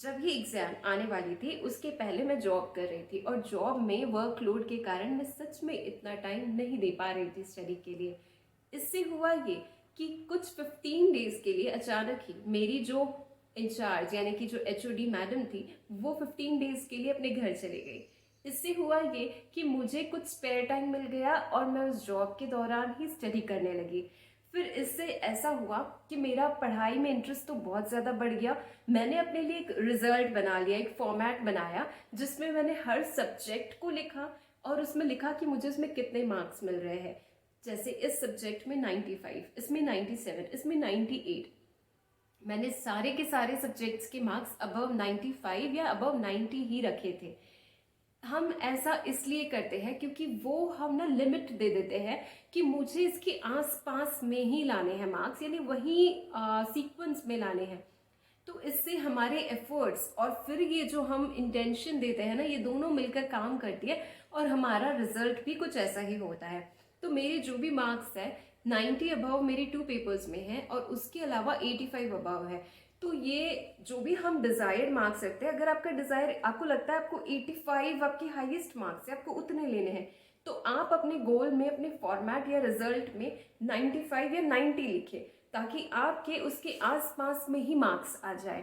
जब ये एग्ज़ाम आने वाली थी उसके पहले मैं जॉब कर रही थी और जॉब में वर्कलोड के कारण मैं सच में इतना टाइम नहीं दे पा रही थी स्टडी के लिए। इससे हुआ ये कि कुछ 15 डेज़ के लिए अचानक ही मेरी जो इंचार्ज यानी कि जो एचओडी मैडम थी वो 15 डेज़ के लिए अपने घर चली गई। इससे हुआ ये कि मुझे कुछ स्पेयर टाइम मिल गया और मैं उस जॉब के दौरान ही स्टडी करने लगी। फिर इससे ऐसा हुआ कि मेरा पढ़ाई में इंटरेस्ट तो बहुत ज़्यादा बढ़ गया। मैंने अपने लिए एक रिजल्ट बना लिया, एक फॉर्मेट बनाया जिसमें मैंने हर सब्जेक्ट को लिखा और उसमें लिखा कि मुझे उसमें कितने मार्क्स मिल रहे हैं। जैसे इस सब्जेक्ट में 95, इसमें 97, इसमें 98। मैंने सारे के सारे सब्जेक्ट्स के मार्क्स अबव 95 या अबव 90 ही रखे थे। हम ऐसा इसलिए करते हैं क्योंकि वो हम ना लिमिट दे देते हैं कि मुझे इसके आसपास में ही लाने हैं मार्क्स, यानी वही सीक्वेंस में लाने हैं। तो इससे हमारे एफर्ट्स और फिर ये जो हम इंटेंशन देते हैं ना, ये दोनों मिलकर काम करती है और हमारा रिजल्ट भी कुछ ऐसा ही होता है। तो मेरे जो भी मार्क्स है 90 अबव मेरे 2 पेपर्स में है और उसके अलावा 85 अबव है। तो ये जो भी हम डिजायर्ड मार्क्स रखते हैं, अगर आपका डिजायर आपको लगता है आपको 85 आपके हाईएस्ट मार्क्स है, आपको उतने लेने हैं, तो आप अपने गोल में अपने फॉर्मेट या रिजल्ट में 95 या 90 लिखें ताकि आपके उसके आसपास में ही मार्क्स आ जाए।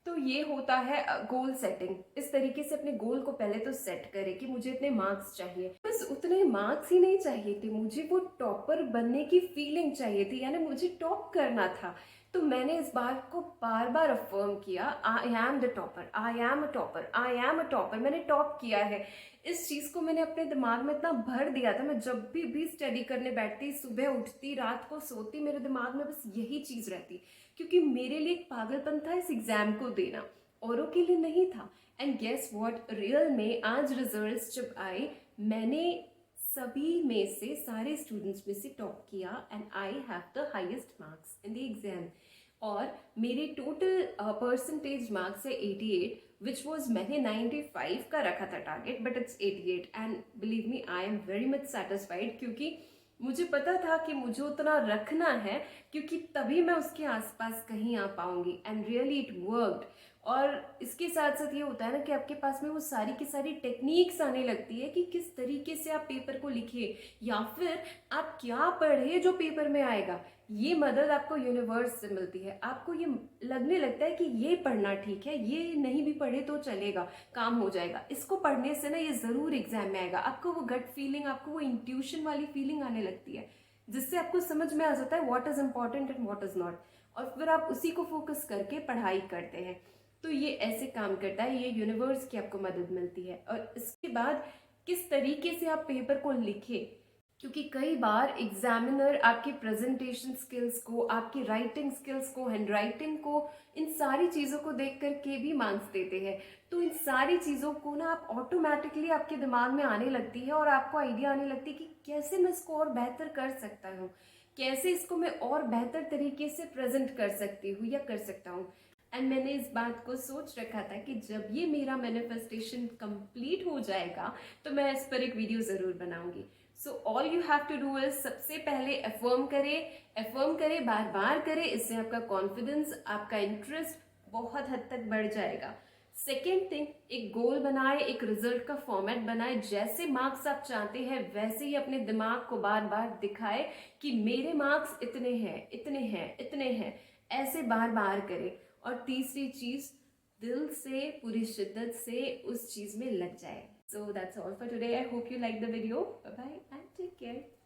तो ये होता है गोल सेटिंग। इस तरीके से अपने गोल को पहले तो सेट करें कि मुझे इतने मार्क्स चाहिए। बस उतने मार्क्स ही नहीं चाहिए थे, मुझे वो टॉपर बनने की फीलिंग चाहिए थी, यानी मुझे टॉप करना था। तो मैंने इस बात को बार बार अफर्म किया, I am the topper, I am a topper, I am a topper, मैंने टॉप किया है। इस चीज़ को मैंने अपने दिमाग में इतना भर दिया था, मैं जब भी स्टडी करने बैठती, सुबह उठती, रात को सोती, मेरे दिमाग में बस यही चीज़ रहती, क्योंकि मेरे लिए एक पागलपन था इस एग्ज़ाम को देना, औरों के लिए नहीं था। एंड गेस व्हाट, रियल में आज रिजल्ट्स जब आए, मैंने सभी में से, सारे स्टूडेंट्स में से टॉप किया and I have the highest marks in the exam. और मेरे टोटल परसेंटेज मार्क्स है 88, विच वॉज, मैंने 95 का रखा था target, but it's 88 and believe me I am very much satisfied, क्योंकि मुझे पता था कि मुझे उतना रखना है क्योंकि तभी मैं उसके आसपास कहीं आ पाऊंगी। And really it worked. और इसके साथ साथ ये होता है ना कि आपके पास में वो सारी की सारी टेक्निक्स आने लगती है कि किस तरीके से आप पेपर को लिखे या फिर आप क्या पढ़े जो पेपर में आएगा। ये मदद आपको यूनिवर्स से मिलती है। आपको ये लगने लगता है कि ये पढ़ना ठीक है, ये नहीं भी पढ़े तो चलेगा, काम हो जाएगा, इसको पढ़ने से ना ये ज़रूर एग्जाम में आएगा। आपको वो गट फीलिंग, आपको वो इंट्यूशन वाली फीलिंग आने लगती है, जिससे आपको समझ में आ जाता है what is important and what is not, और फिर आप उसी को फोकस करके पढ़ाई करते हैं। तो ये ऐसे काम करता है, ये यूनिवर्स की आपको मदद मिलती है। और इसके बाद किस तरीके से आप पेपर को लिखे, क्योंकि कई बार एग्जामिनर आपकी प्रेजेंटेशन स्किल्स को, आपकी राइटिंग स्किल्स को, हैंड राइटिंग को, इन सारी चीज़ों को देख कर के भी मार्क्स देते हैं। तो इन सारी चीज़ों को ना आप ऑटोमेटिकली आपके दिमाग में आने लगती है और आपको आइडिया आने लगती है कि कैसे मैं इसको और बेहतर कर सकता हूँ, कैसे इसको मैं और बेहतर तरीके से प्रेजेंट कर सकती हूँ या कर सकता हूँ। एंड मैंने इस बात को सोच रखा था कि जब ये मेरा मैनिफेस्टेशन कंप्लीट हो जाएगा तो मैं इस पर एक वीडियो ज़रूर बनाऊंगी। So all you have to do is, सबसे पहले अफर्म करें, बार बार करें। इससे आपका कॉन्फिडेंस, आपका इंटरेस्ट बहुत हद तक बढ़ जाएगा। सेकेंड थिंग, एक गोल बनाए, एक रिजल्ट का फॉर्मेट बनाए, जैसे मार्क्स आप चाहते हैं वैसे ही अपने दिमाग को बार बार दिखाए कि मेरे मार्क्स इतने हैं, इतने हैं, इतने हैं, ऐसे बार बार करें। और तीसरी चीज, दिल से, पूरी शिद्दत से उस चीज में लग जाए। So that's all for today. I hope you like the video. Bye bye and take care.